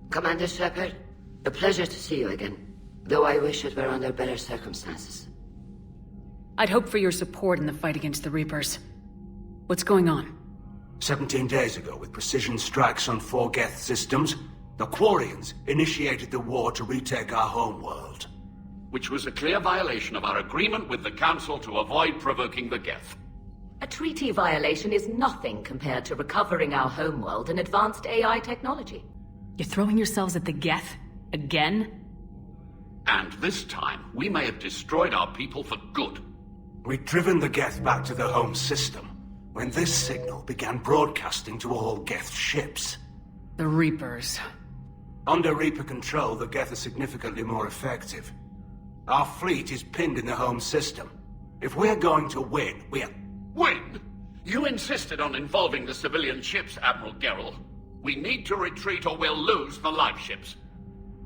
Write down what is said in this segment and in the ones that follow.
Commander Shepard, a pleasure to see you again, though I wish it were under better circumstances. I'd hope for your support in the fight against the Reapers. What's going on? 17 days ago, with precision strikes on 4 Geth systems, the Quarians initiated the war to retake our homeworld. Which was a clear violation of our agreement with the Council to avoid provoking the Geth. A treaty violation is nothing compared to recovering our homeworld and advanced AI technology. You're throwing yourselves at the Geth? Again? And this time, we may have destroyed our people for good. We'd driven the Geth back to the home system when this signal began broadcasting to all Geth ships. The Reapers. Under Reaper control, the Geth are significantly more effective. Our fleet is pinned in the home system. If we're going to win, we're... Win? You insisted on involving the civilian ships, Admiral Gerrel. We need to retreat or we'll lose the live ships.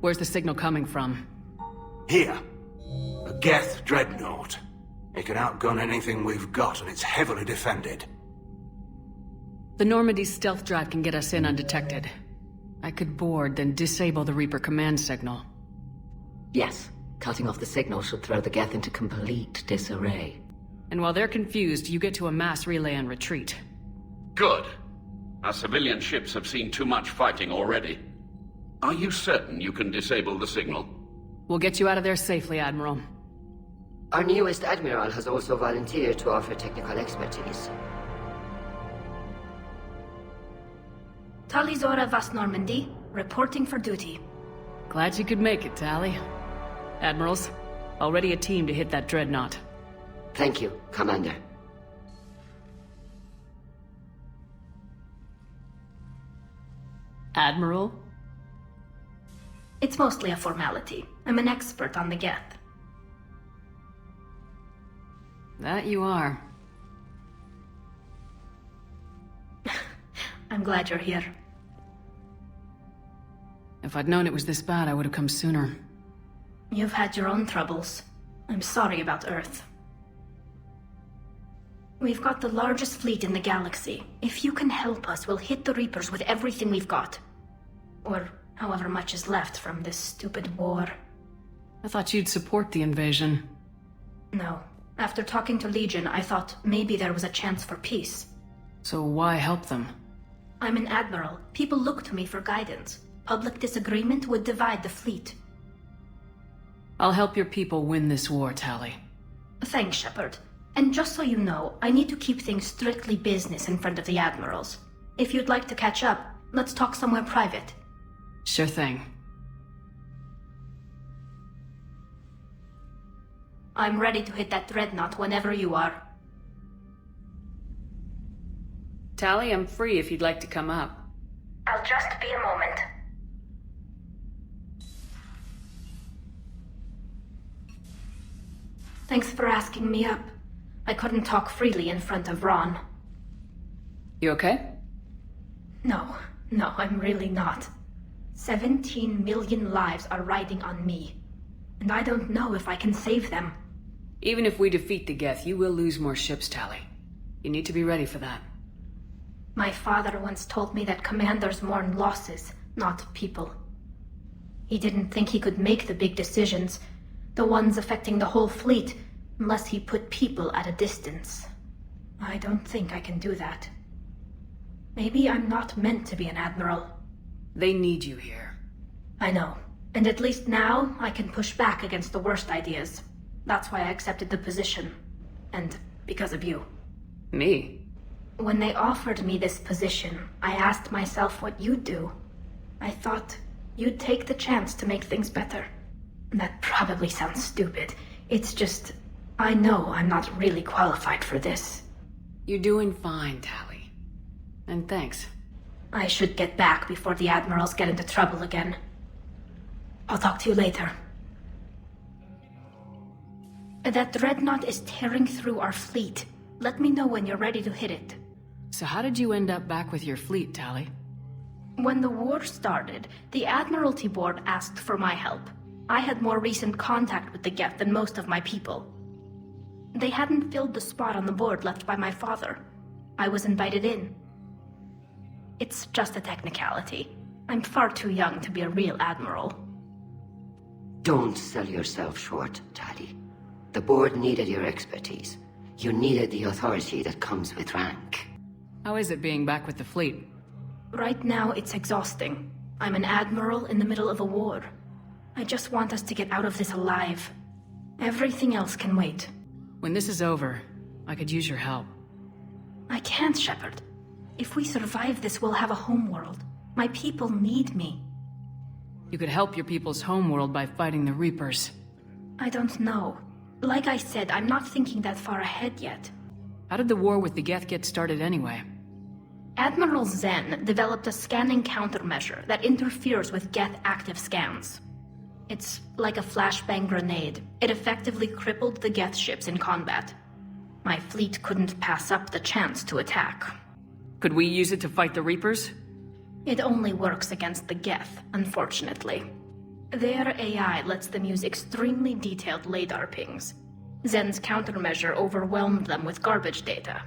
Where's the signal coming from? Here. A Geth dreadnought. It can outgun anything we've got, and it's heavily defended. The Normandy's stealth drive can get us in undetected. I could board, then disable the Reaper command signal. Yes, cutting off the signal should throw the Geth into complete disarray. And while they're confused, you get to a mass relay and retreat. Good. Our civilian ships have seen too much fighting already. Are you certain you can disable the signal? We'll get you out of there safely, Admiral. Our newest Admiral has also volunteered to offer technical expertise. Talizora Vas Normandy, reporting for duty. Glad you could make it, Tally. Admirals, already a team to hit that dreadnought. Thank you, Commander. Admiral? It's mostly a formality. I'm an expert on the Geth. That you are. I'm glad you're here. If I'd known it was this bad, I would have come sooner. You've had your own troubles. I'm sorry about Earth. We've got the largest fleet in the galaxy. If you can help us, we'll hit the Reapers with everything we've got. Or however much is left from this stupid war. I thought you'd support the invasion. No. After talking to Legion, I thought maybe there was a chance for peace. So why help them? I'm an admiral. People look to me for guidance. Public disagreement would divide the fleet. I'll help your people win this war, Tally. Thanks, Shepard. And just so you know, I need to keep things strictly business in front of the admirals. If you'd like to catch up, let's talk somewhere private. Sure thing. I'm ready to hit that dreadnought whenever you are. Tally, I'm free if you'd like to come up. I'll just be a moment. Thanks for asking me up. I couldn't talk freely in front of Ron. You okay? No, I'm really not. 17 million lives are riding on me. And I don't know if I can save them. Even if we defeat the Geth, you will lose more ships, Tally. You need to be ready for that. My father once told me that commanders mourn losses, not people. He didn't think he could make the big decisions, the ones affecting the whole fleet, unless he put people at a distance. I don't think I can do that. Maybe I'm not meant to be an admiral. They need you here. I know. And at least now, I can push back against the worst ideas. That's why I accepted the position. And because of you. Me? When they offered me this position, I asked myself what you'd do. I thought you'd take the chance to make things better. That probably sounds stupid. It's just, I know I'm not really qualified for this. You're doing fine, Tally. And thanks. I should get back before the admirals get into trouble again. I'll talk to you later. That dreadnought is tearing through our fleet. Let me know when you're ready to hit it. So how did you end up back with your fleet, Tally? When the war started, the Admiralty Board asked for my help. I had more recent contact with the Geth than most of my people. They hadn't filled the spot on the board left by my father. I was invited in. It's just a technicality. I'm far too young to be a real admiral. Don't sell yourself short, Tali. The board needed your expertise. You needed the authority that comes with rank. How is it being back with the fleet? Right now, it's exhausting. I'm an admiral in the middle of a war. I just want us to get out of this alive. Everything else can wait. When this is over, I could use your help. I can't, Shepard. If we survive this, we'll have a homeworld. My people need me. You could help your people's homeworld by fighting the Reapers. I don't know. Like I said, I'm not thinking that far ahead yet. How did the war with the Geth get started anyway? Admiral Zen developed a scanning countermeasure that interferes with Geth active scans. It's like a flashbang grenade. It effectively crippled the Geth ships in combat. My fleet couldn't pass up the chance to attack. Could we use it to fight the Reapers? It only works against the Geth, unfortunately. Their AI lets them use extremely detailed LADAR pings. Zen's countermeasure overwhelmed them with garbage data.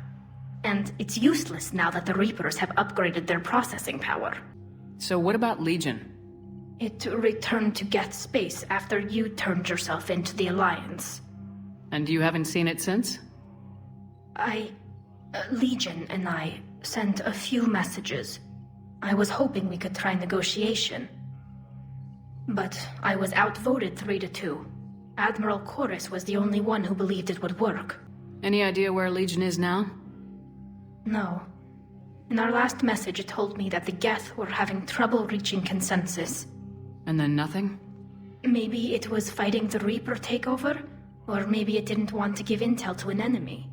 And it's useless now that the Reapers have upgraded their processing power. So what about Legion? It returned to Geth space after you turned yourself into the Alliance. And you haven't seen it since? Legion and I sent a few messages. I was hoping we could try negotiation. But I was outvoted 3-2. Admiral Chorus was the only one who believed it would work. Any idea where Legion is now? No. In our last message, it told me that the Geth were having trouble reaching consensus. And then nothing? Maybe it was fighting the Reaper takeover, or maybe it didn't want to give intel to an enemy.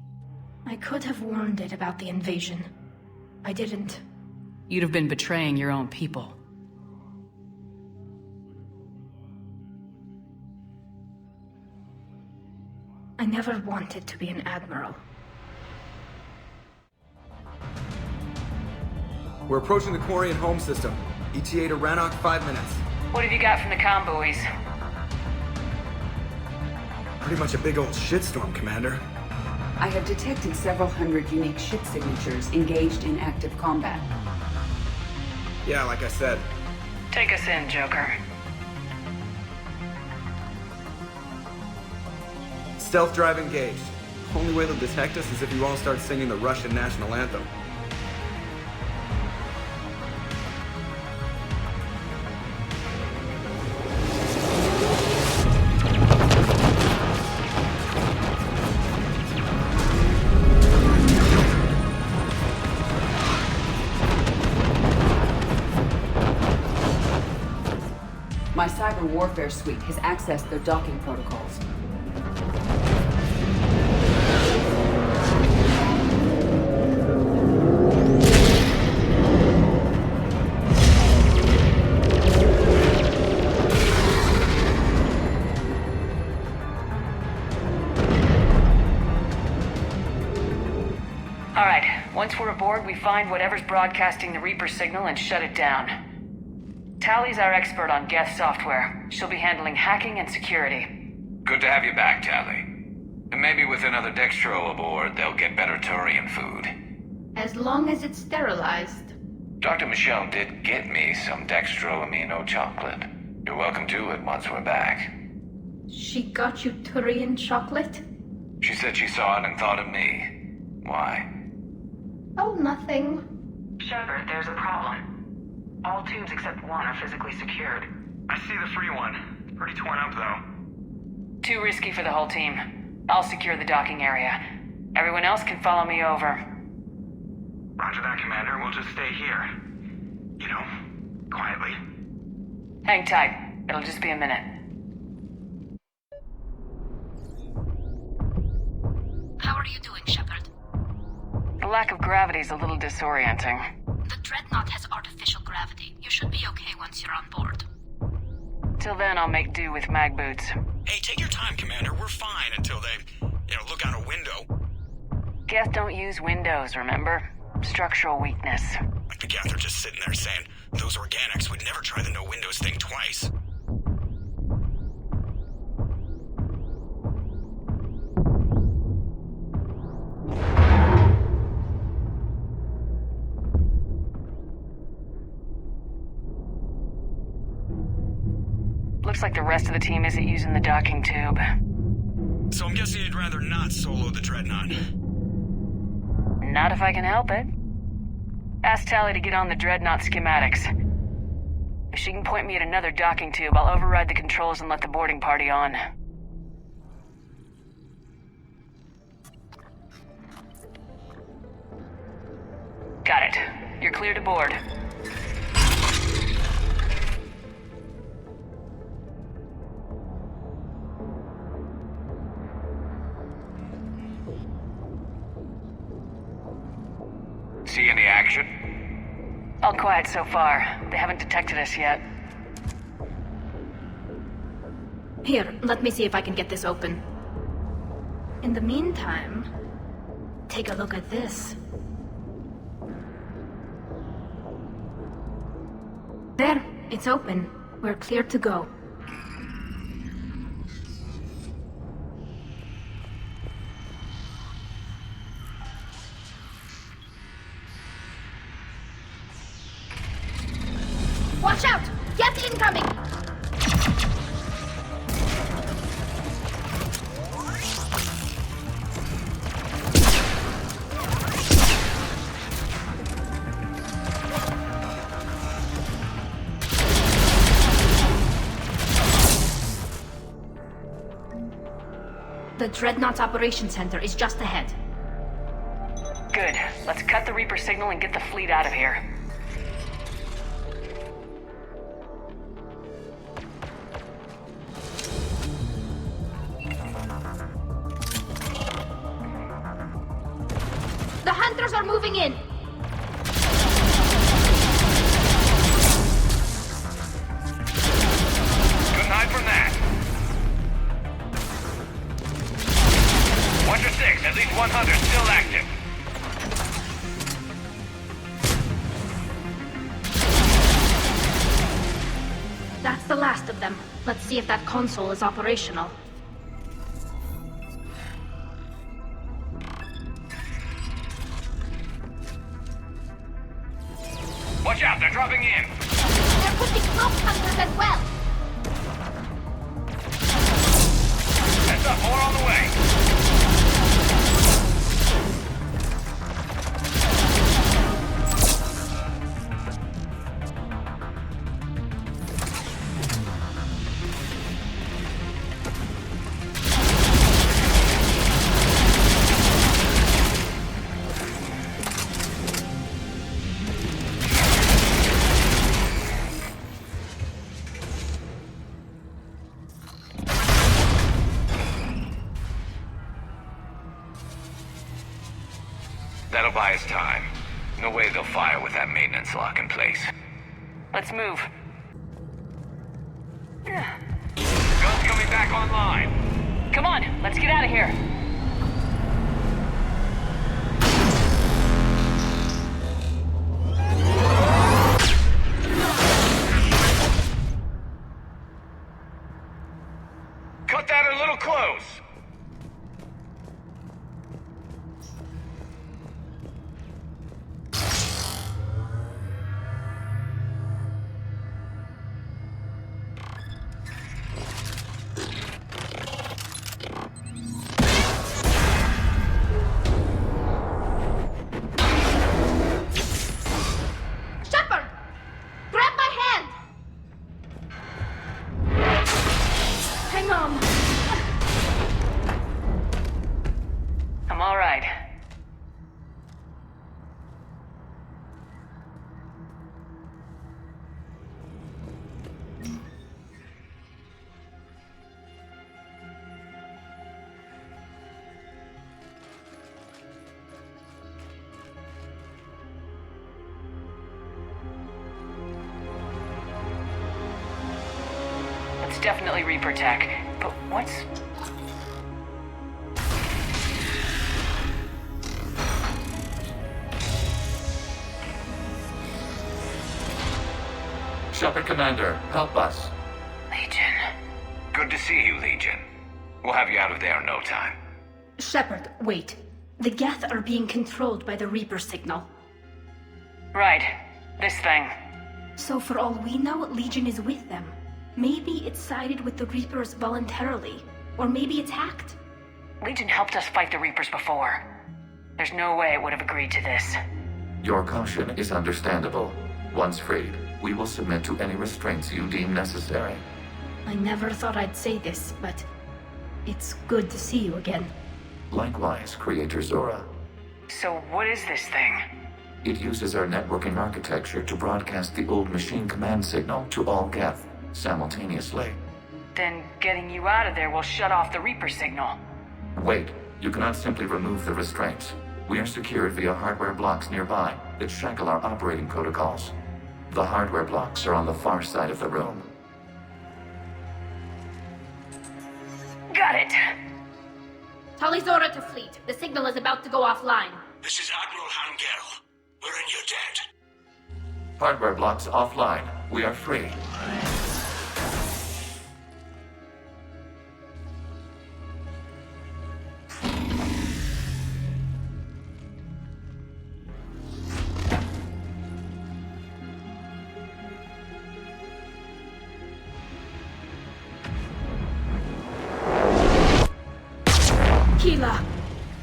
I could have warned it about the invasion. I didn't. You'd have been betraying your own people. I never wanted to be an admiral. We're approaching the Quarian home system. ETA to Rannoch, 5 minutes. What have you got from the comm buoys? Pretty much a big old shitstorm, Commander. I have detected several hundred unique ship signatures engaged in active combat. Yeah, like I said. Take us in, Joker. Stealth drive engaged. Only way they'll detect us is if you all start singing the Russian national anthem. My cyber warfare suite has accessed their docking protocols. All right, once we're aboard, we find whatever's broadcasting the Reaper signal and shut it down. Tally's our expert on Geth software. She'll be handling hacking and security. Good to have you back, Tally. And maybe with another Dextro aboard, they'll get better Turian food. As long as it's sterilized. Dr. Michelle did get me some Dextro Amino chocolate. You're welcome to it once we're back. She got you Turian chocolate? She said she saw it and thought of me. Why? Oh, nothing. Shepard, there's a problem. All tubes except one are physically secured. I see the free one. It's pretty torn up, though. Too risky for the whole team. I'll secure the docking area. Everyone else can follow me over. Roger that, Commander. We'll just stay here. You know, quietly. Hang tight. It'll just be a minute. How are you doing, Shepard? The lack of gravity's a little disorienting. The Dreadnought has artificial gravity. You should be okay once you're on board. Till then, I'll make do with mag boots. Hey, take your time, Commander. We're fine until they, look out a window. Geth don't use windows, remember? Structural weakness. Like the Geth are just sitting there saying, those organics would never try the no windows thing twice. Looks like the rest of the team isn't using the docking tube. So I'm guessing you'd rather not solo the Dreadnought. Not if I can help it. Ask Tally to get on the Dreadnought schematics. If she can point me at another docking tube, I'll override the controls and let the boarding party on. Got it. You're clear to board. See any action? All quiet so far. They haven't detected us yet. Here, let me see if I can get this open. In the meantime, take a look at this. There, it's open. We're clear to go. Watch out! Get incoming! The Dreadnought's Operations Center is just ahead. Good. Let's cut the Reaper signal and get the fleet out of here. The Hunters are moving in! Couldn't hide from that. 1 to 6, at least 100 still active. That's the last of them. Let's see if that console is operational. Watch out, they're dropping in. They're pushing cloak hunters as well! Heads up, more on the way. That'll buy us time. No way they'll fire with that maintenance lock in place. Let's move. Guns coming back online. Come on, let's get out of here. Cut that a little close. Shepard! Grab my hand! Hang on. I'm all right. It's definitely Reaper tech, but what's... Shepard Commander, help us. Legion. Good to see you, Legion. We'll have you out of there in no time. Shepard, wait. The Geth are being controlled by the Reaper signal. Right. This thing. So for all we know, Legion is with them. Maybe it sided with the Reapers voluntarily, or maybe it's hacked. Legion helped us fight the Reapers before. There's no way it would have agreed to this. Your caution is understandable. Once freed, we will submit to any restraints you deem necessary. I never thought I'd say this, but it's good to see you again. Likewise, Creator Zora. So what is this thing? It uses our networking architecture to broadcast the old machine command signal to all Geth simultaneously. Then getting you out of there will shut off the Reaper signal. Wait, you cannot simply remove the restraints. We are secured via hardware blocks nearby that shackle our operating protocols. The hardware blocks are on the far side of the room. Got it! Tali Zora to fleet. The signal is about to go offline. This is Admiral Hangel. We're in your debt. Hardware blocks offline. We are free.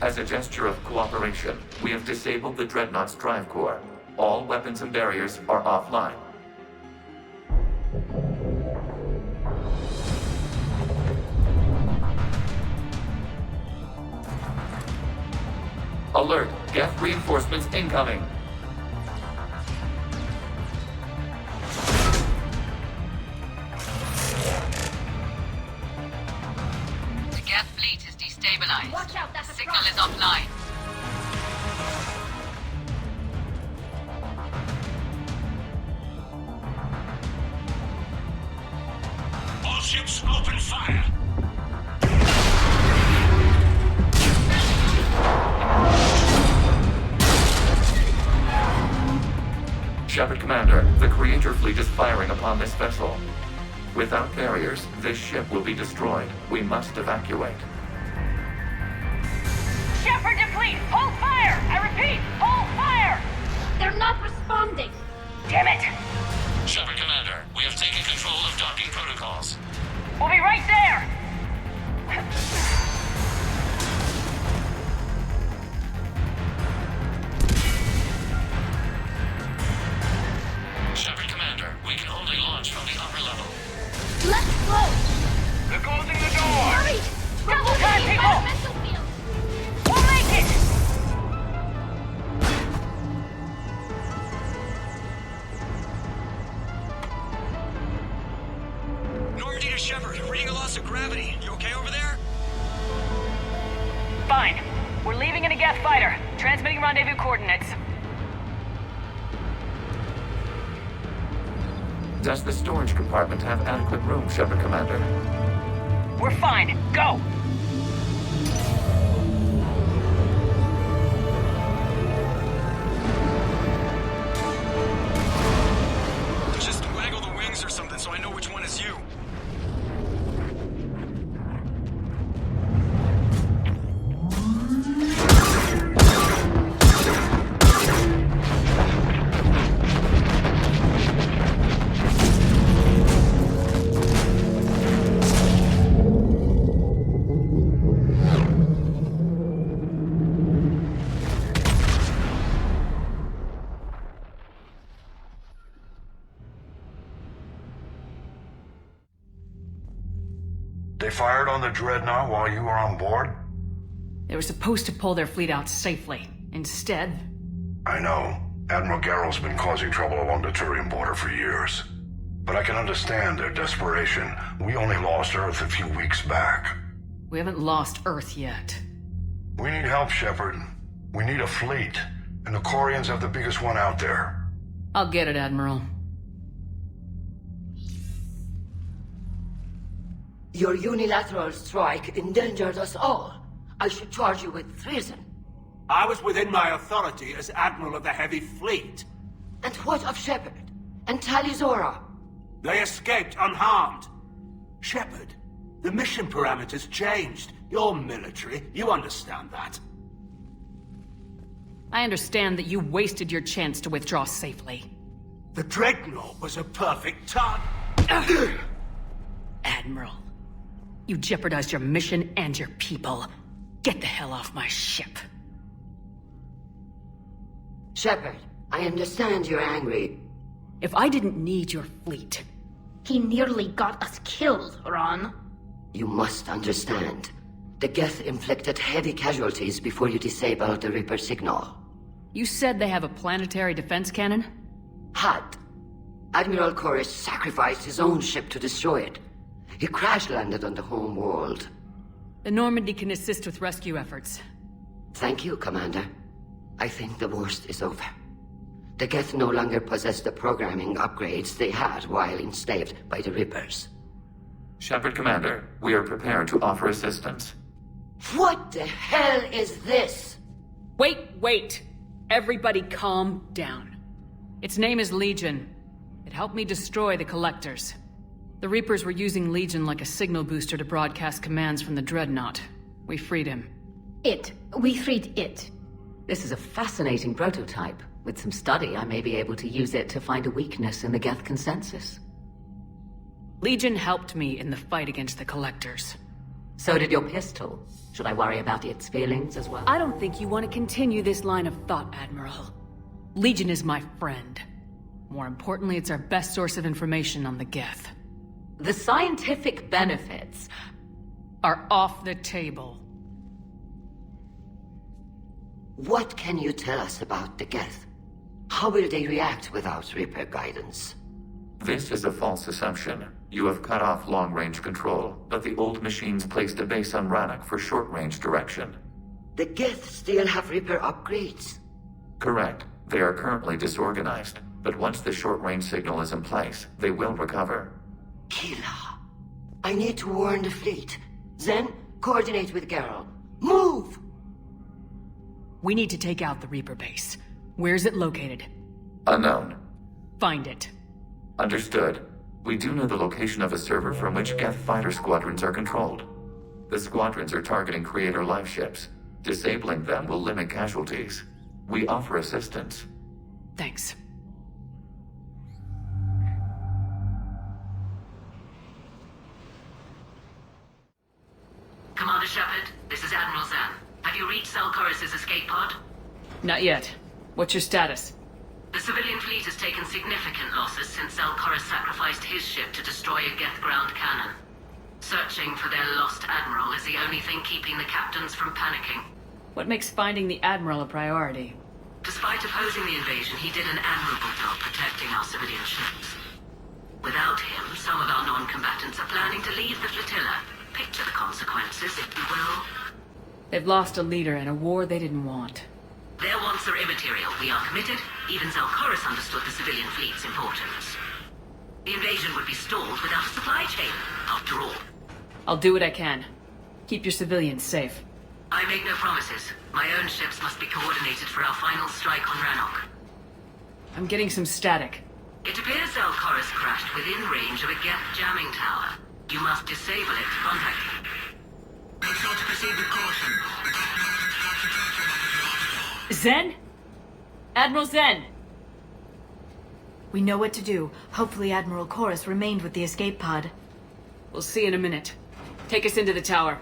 As a gesture of cooperation, we have disabled the Dreadnought's drive core. All weapons and barriers are offline. Alert! Geth reinforcements incoming! The Geth fleet is destabilized. Watch out, that's a Signal truck. is offline. All ships open fire. Shepard Commander, the Creator fleet is firing upon this vessel. Without barriers, this ship will be destroyed. We must evacuate. Shepard to fleet! Hold fire! I repeat, hold fire! They're not responding. Damn it! Shepard Commander, we have taken control of docking protocols. We'll be right there! Shepard Commander, we can only launch from the upper level. Let's go. They're closing the door! Hurry! Double time, people! Mental field. We'll make it! Normandy to Shepard, reading a loss of gravity. You okay over there? Fine. We're leaving in a Geth fighter. Transmitting rendezvous coordinates. Does the storage compartment have adequate room, Shepard Commander? We're fine. Go! Just waggle the wings or something so I know which one is you. They fired on the Dreadnought while you were on board? They were supposed to pull their fleet out safely. Instead... I know. Admiral Garrow's been causing trouble along the Turian border for years. But I can understand their desperation. We only lost Earth a few weeks back. We haven't lost Earth yet. We need help, Shepard. We need a fleet. And the Corians have the biggest one out there. I'll get it, Admiral. Your unilateral strike endangered us all. I should charge you with treason. I was within my authority as Admiral of the Heavy Fleet. And what of Shepard? And Tali Zora? They escaped unharmed. Shepard, the mission parameters changed. You're military. You understand that. I understand that you wasted your chance to withdraw safely. The Dreadnought was a perfect target. Admiral. You jeopardized your mission and your people. Get the hell off my ship. Shepard, I understand you're angry. If I didn't need your fleet... He nearly got us killed, Ron. You must understand. The Geth inflicted heavy casualties before you disabled the Reaper signal. You said they have a planetary defense cannon? Had. Admiral Chorus sacrificed his own ship to destroy it. He crash-landed on the home world. The Normandy can assist with rescue efforts. Thank you, Commander. I think the worst is over. The Geth no longer possess the programming upgrades they had while enslaved by the Reapers. Shepard, Commander, we are prepared to offer assistance. What the hell is this? Wait! Everybody calm down. Its name is Legion. It helped me destroy the Collectors. The Reapers were using Legion like a signal booster to broadcast commands from the Dreadnought. We freed him. We freed it. This is a fascinating prototype. With some study, I may be able to use it to find a weakness in the Geth consensus. Legion helped me in the fight against the Collectors. So did your pistol. Should I worry about its feelings as well? I don't think you want to continue this line of thought, Admiral. Legion is my friend. More importantly, it's our best source of information on the Geth. The scientific benefits are off the table. What can you tell us about the Geth? How will they react without Reaper guidance? This is a false assumption. You have cut off long-range control, but the old machines placed a base on Rannoch for short-range direction. The Geth still have Reaper upgrades? Correct. They are currently disorganized, but once the short-range signal is in place, they will recover. Kila, I need to warn the fleet. Zen, coordinate with Geralt. Move! We need to take out the Reaper base. Where is it located? Unknown. Find it. Understood. We do know the location of a server from which Geth fighter squadrons are controlled. The squadrons are targeting Creator live ships. Disabling them will limit casualties. We offer assistance. Thanks. Commander Shepard, this is Admiral Zan. Have you reached Selchorus' escape pod? Not yet. What's your status? The civilian fleet has taken significant losses since Selchorus sacrificed his ship to destroy a Geth ground cannon. Searching for their lost admiral is the only thing keeping the captains from panicking. What makes finding the Admiral a priority? Despite opposing the invasion, he did an admirable job protecting our civilian ships. Without him, some of our non-combatants are planning to leave the flotilla. Picture the consequences, if you will. They've lost a leader in a war they didn't want. Their wants are immaterial. We are committed. Even Zelchorus understood the civilian fleet's importance. The invasion would be stalled without a supply chain, after all. I'll do what I can. Keep your civilians safe. I make no promises. My own ships must be coordinated for our final strike on Rannoch. I'm getting some static. It appears Zelchorus crashed within range of a Geth jamming tower. You must disable it to contact him. Make sure to proceed with caution. Zen? Admiral Zen! We know what to do. Hopefully Admiral Chorus remained with the escape pod. We'll see in a minute. Take us into the tower.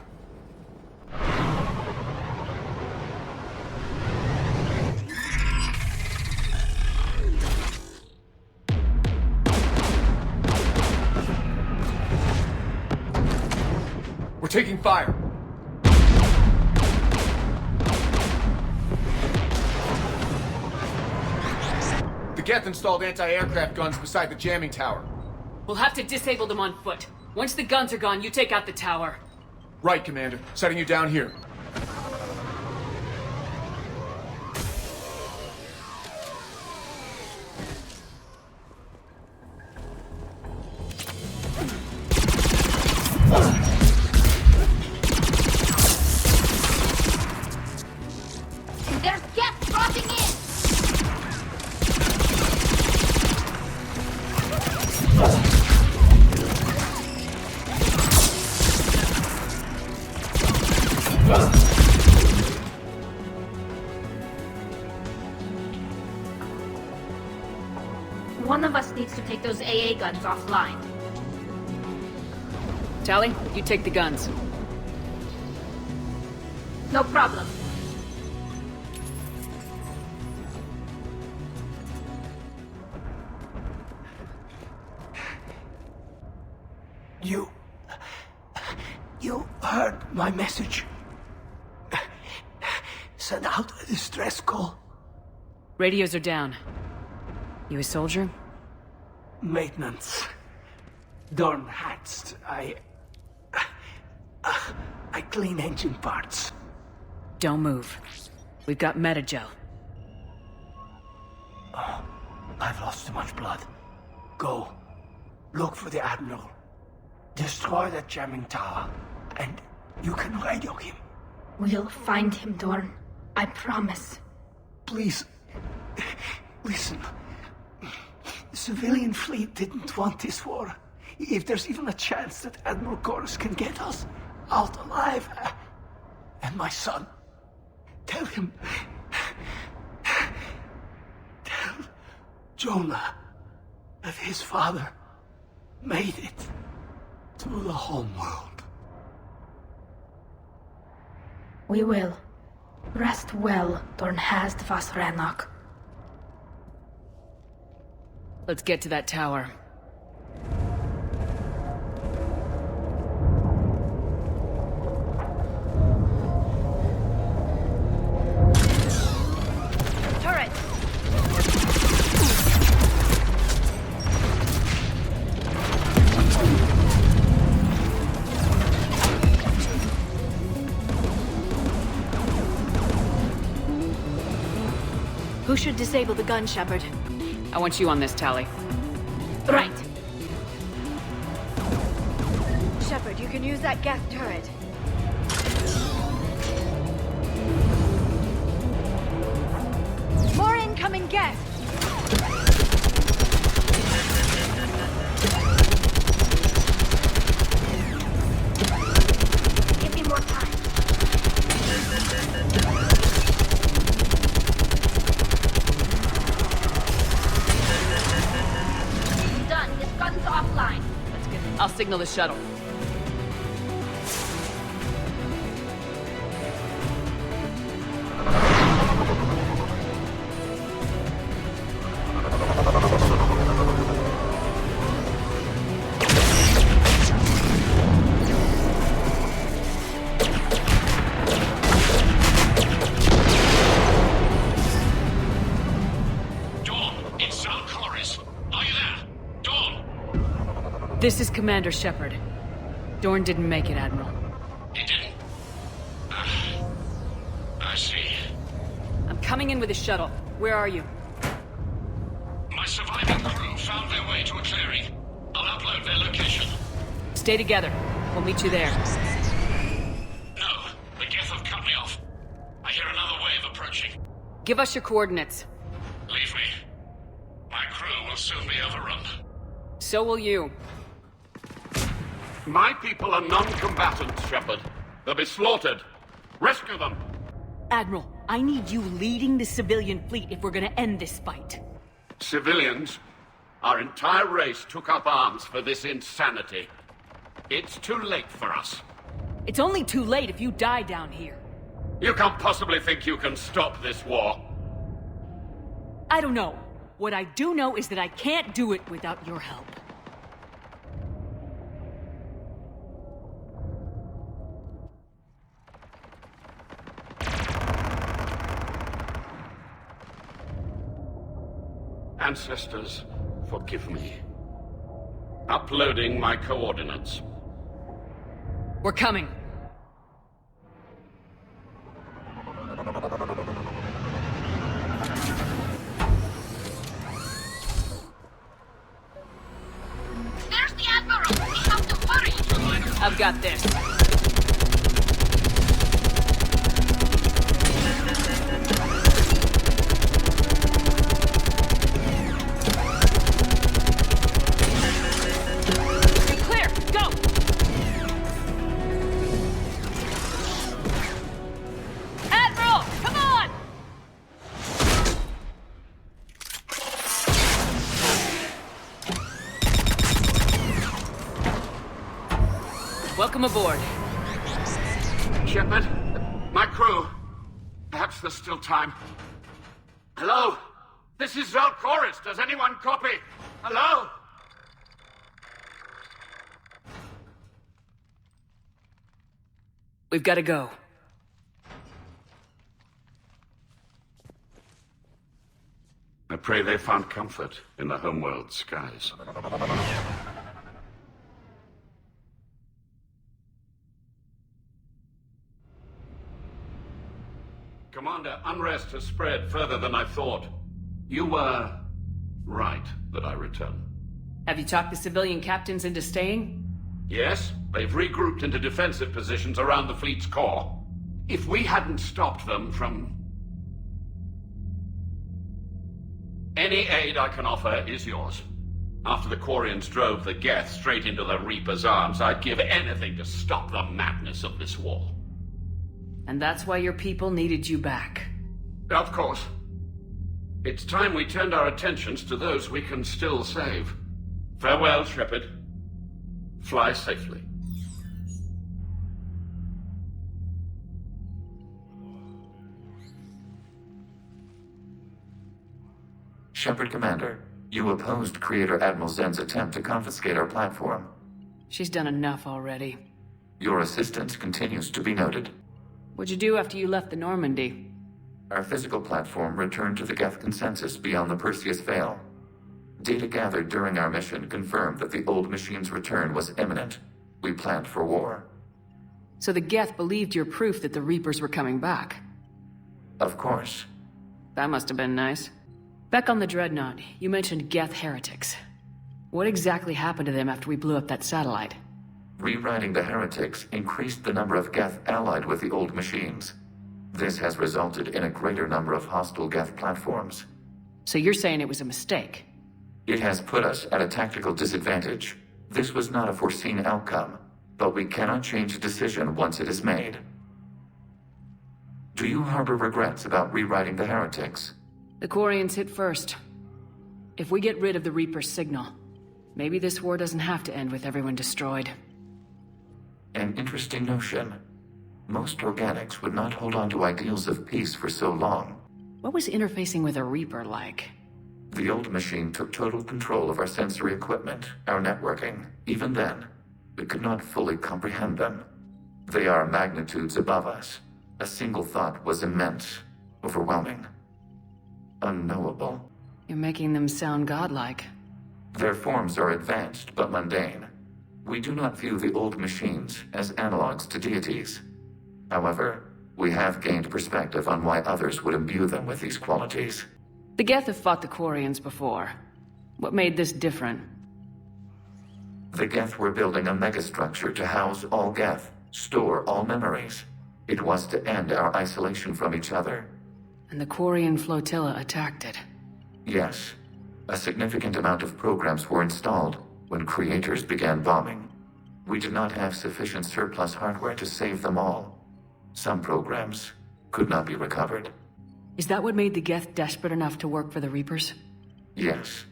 We're taking fire. The Geth installed anti-aircraft guns beside the jamming tower. We'll have to disable them on foot. Once the guns are gone, you take out the tower. Right, Commander. Setting you down here. There's Geth crossing in! One of us needs to take those AA guns offline. Tally, you take the guns. No problem. You heard my message. Send out a distress call. Radios are down. You a soldier? Maintenance. Dorn hats. I clean engine parts. Don't move. We've got metagel. Oh, I've lost too much blood. Go. Look for the Admiral. Destroy that jamming tower, and you can radio him. We'll find him, Dorn. I promise. Please, listen. The civilian fleet didn't want this war. If there's even a chance that Admiral Chorus can get us out alive, and my son, tell him, tell Jonah that his father made it to the home world. We will. Rest well, Dornhast vas Rannoch. Let's get to that tower. Turret! Who should disable the gun, Shepard? I want you on this, Tally. Right. Shepard, you can use that gas turret. More incoming gas! Give me more time. Done. This gun's offline. That's good. I'll signal the shuttle. This is Commander Shepard. Dorn didn't make it, Admiral. He didn't? I see. I'm coming in with a shuttle. Where are you? My surviving crew found their way to a clearing. I'll upload their location. Stay together. We'll meet you there. No, the Geth have cut me off. I hear another wave approaching. Give us your coordinates. Leave me. My crew will soon be overrun. So will you. My people are non-combatants, Shepard. They'll be slaughtered. Rescue them! Admiral, I need you leading the civilian fleet if we're gonna end this fight. Civilians? Our entire race took up arms for this insanity. It's too late for us. It's only too late if you die down here. You can't possibly think you can stop this war. I don't know. What I do know is that I can't do it without your help. Ancestors, forgive me. Uploading my coordinates. We're coming. There's the Admiral! We have to hurry! I've got this. Welcome aboard. Shepard, my crew. Perhaps there's still time. Hello? This is Chorus. Does anyone copy? Hello? We've got to go. I pray they found comfort in the homeworld skies. Commander, unrest has spread further than I thought. You were right that I return. Have you talked the civilian captains into staying? Yes, they've regrouped into defensive positions around the fleet's core. If we hadn't stopped them from... Any aid I can offer is yours. After the Quarians drove the Geth straight into the Reaper's arms, I'd give anything to stop the madness of this war. And that's why your people needed you back. Of course. It's time we turned our attentions to those we can still save. Farewell, Shepard. Fly safely. Shepard Commander, you opposed Creator Admiral Zen's attempt to confiscate our platform. She's done enough already. Your assistance continues to be noted. What'd you do after you left the Normandy? Our physical platform returned to the Geth consensus beyond the Perseus Veil. Data gathered during our mission confirmed that the old machine's return was imminent. We planned for war. So the Geth believed your proof that the Reapers were coming back? Of course. That must have been nice. Back on the Dreadnought, you mentioned Geth heretics. What exactly happened to them after we blew up that satellite? Rewriting the heretics increased the number of Geth allied with the old machines. This has resulted in a greater number of hostile Geth platforms. So you're saying it was a mistake? It has put us at a tactical disadvantage. This was not a foreseen outcome, but we cannot change a decision once it is made. Do you harbor regrets about rewriting the heretics? The Quarians hit first. If we get rid of the Reaper's signal, maybe this war doesn't have to end with everyone destroyed. An interesting notion. Most organics would not hold on to ideals of peace for so long. What was interfacing with a Reaper like? The old machine took total control of our sensory equipment, our networking. Even then, we could not fully comprehend them. They are magnitudes above us. A single thought was immense, overwhelming, unknowable. You're making them sound godlike. Their forms are advanced but mundane. We do not view the old machines as analogs to deities. However, we have gained perspective on why others would imbue them with these qualities. The Geth have fought the Quarians before. What made this different? The Geth were building a megastructure to house all Geth, store all memories. It was to end our isolation from each other. And the Quarian flotilla attacked it. Yes. A significant amount of programs were installed when creators began bombing. We did not have sufficient surplus hardware to save them all. Some programs could not be recovered. Is that what made the Geth desperate enough to work for the Reapers? Yes.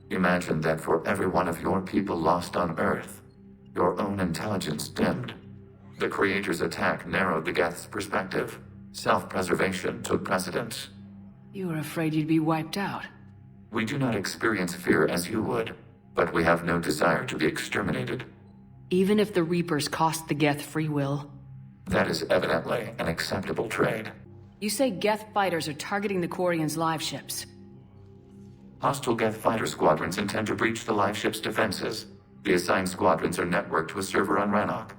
Imagine that for every one of your people lost on Earth, your own intelligence dimmed. The Creator's attack narrowed the Geth's perspective. Self-preservation took precedence. You were afraid you'd be wiped out. We do not experience fear as you would, but we have no desire to be exterminated. Even if the Reapers cost the Geth free will? That is evidently an acceptable trade. You say Geth fighters are targeting the Quarians' live ships. Hostile Geth fighter squadrons intend to breach the live ship's defenses. The assigned squadrons are networked to a server on Rannoch.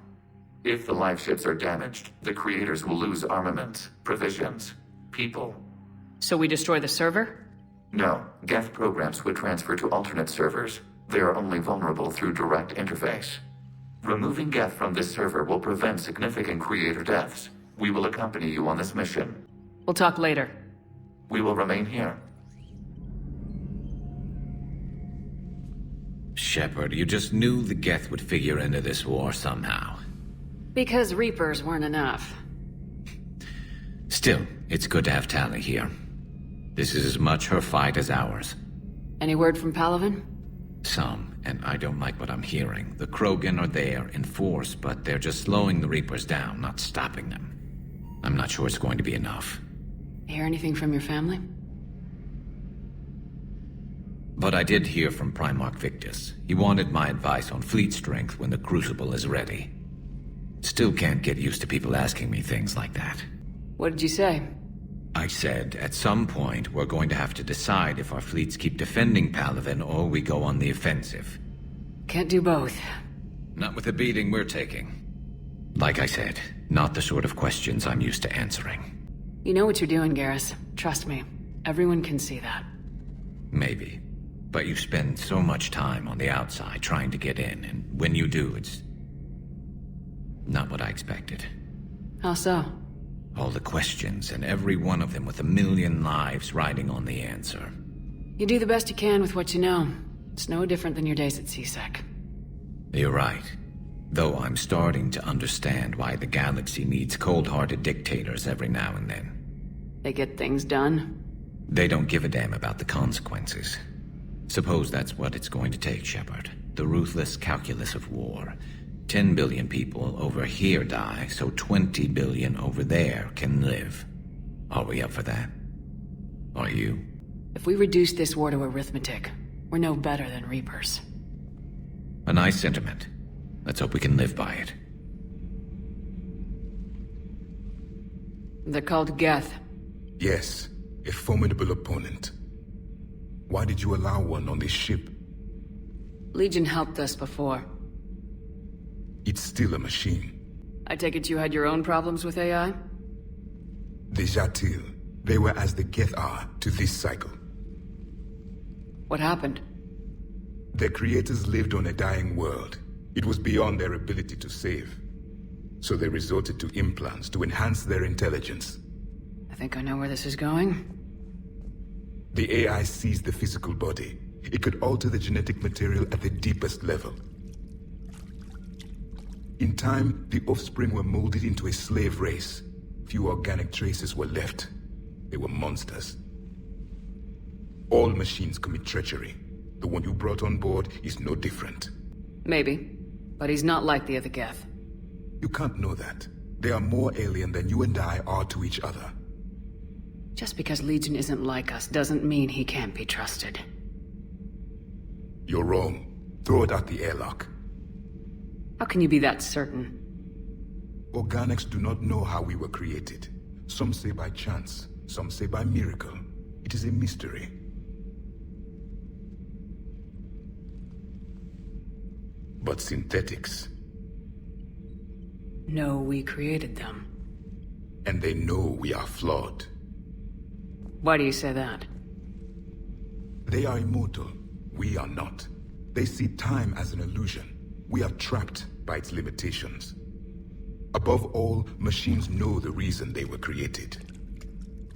If the live ships are damaged, the creators will lose armaments, provisions, people. So we destroy the server? No, Geth programs would transfer to alternate servers. They are only vulnerable through direct interface. Removing Geth from this server will prevent significant creator deaths. We will accompany you on this mission. We'll talk later. We will remain here. Shepard, you just knew the Geth would figure into this war somehow. Because Reapers weren't enough. Still, it's good to have Tali here. This is as much her fight as ours. Any word from Palaven? Some. and I don't like what I'm hearing. The Krogan are there in force, but they're just slowing the Reapers down, not stopping them. I'm not sure it's going to be enough. Hear anything from your family? But I did hear from Primarch Victus. He wanted my advice on fleet strength when the Crucible is ready. Still can't get used to people asking me things like that. What did you say? I said, at some point, we're going to have to decide if our fleets keep defending Palaven or we go on the offensive. Can't do both. Not with the beating we're taking. Like I said, not the sort of questions I'm used to answering. You know what you're doing, Garrus. Trust me. Everyone can see that. Maybe. But you spend so much time on the outside trying to get in, and when you do, it's not what I expected. How so? All the questions, and every one of them with a million lives riding on the answer. You do the best you can with what you know. It's no different than your days at CSEC. You're right. Though I'm starting to understand why the galaxy needs cold-hearted dictators every now and then. They get things done? They don't give a damn about the consequences. Suppose that's what it's going to take, Shepard. The ruthless calculus of war. 10 billion people over here die, so 20 billion over there can live. Are we up for that? Are you? If we reduce this war to arithmetic, we're no better than Reapers. A nice sentiment. Let's hope we can live by it. They're called Geth. Yes, a formidable opponent. Why did you allow one on this ship? Legion helped us before. It's still a machine. I take it you had your own problems with AI? The Jatil, they were as the Geth are to this cycle. What happened? Their creators lived on a dying world. It was beyond their ability to save. So they resorted to implants to enhance their intelligence. I think I know where this is going. The AI seized the physical body. It could alter the genetic material at the deepest level. In time, the offspring were molded into a slave race. Few organic traces were left. They were monsters. All machines commit treachery. The one you brought on board is no different. Maybe. But he's not like the other Geth. You can't know that. They are more alien than you and I are to each other. Just because Legion isn't like us doesn't mean he can't be trusted. You're wrong. Throw it out the airlock. How can you be that certain? Organics do not know how we were created. Some say by chance, some say by miracle. It is a mystery. But synthetics. No, we created them. And they know we are flawed. Why do you say that? They are immortal. We are not. They see time as an illusion. We are trapped by its limitations. Above all, machines know the reason they were created.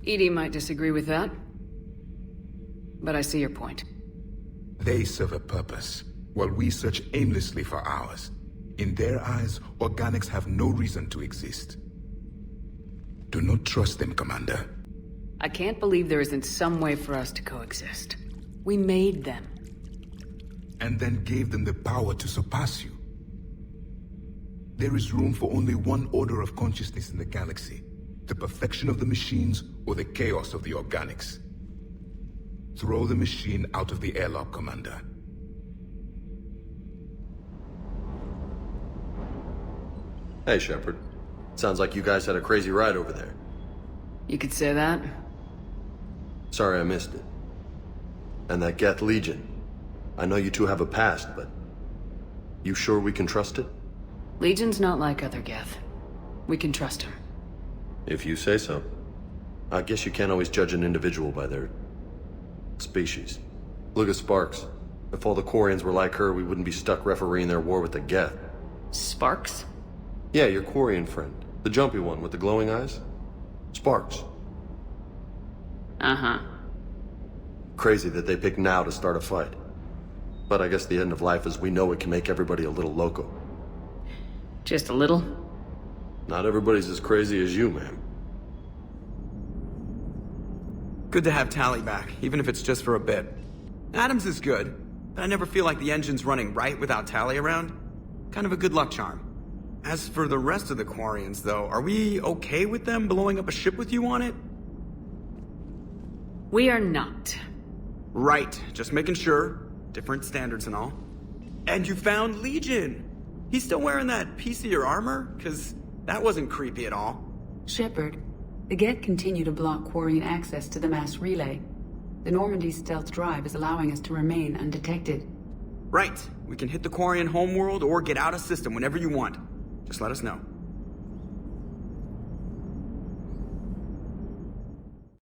EDI might disagree with that. But I see your point. They serve a purpose, while we search aimlessly for ours. In their eyes, organics have no reason to exist. Do not trust them, Commander. I can't believe there isn't some way for us to coexist. We made them. And then gave them the power to surpass you. There is room for only one order of consciousness in the galaxy. The perfection of the machines or the chaos of the organics. Throw the machine out of the airlock, Commander. Hey, Shepard. Sounds like you guys had a crazy ride over there. You could say that. Sorry I missed it. And that Geth Legion. I know you two have a past, but... you sure we can trust it? Legion's not like other Geth. We can trust him. If you say so. I guess you can't always judge an individual by their... species. Look at Sparks. If all the Quarians were like her, we wouldn't be stuck refereeing their war with the Geth. Sparks? Yeah, your Quarian friend. The jumpy one with the glowing eyes. Sparks. Uh-huh. Crazy that they pick now to start a fight. But I guess the end of life as we know it can make everybody a little loco. Just a little? Not everybody's as crazy as you, ma'am. Good to have Tally back, even if it's just for a bit. Adams is good, but I never feel like the engine's running right without Tally around. Kind of a good luck charm. As for the rest of the Quarians, though, are we okay with them blowing up a ship with you on it? We are not. Right, just making sure. Different standards and all. And you found Legion! He's still wearing that piece of your armor? Cause that wasn't creepy at all. Shepard, the Geth continue to block Quarian access to the mass relay. The Normandy stealth drive is allowing us to remain undetected. Right. We can hit the Quarian homeworld or get out of system whenever you want. Just let us know.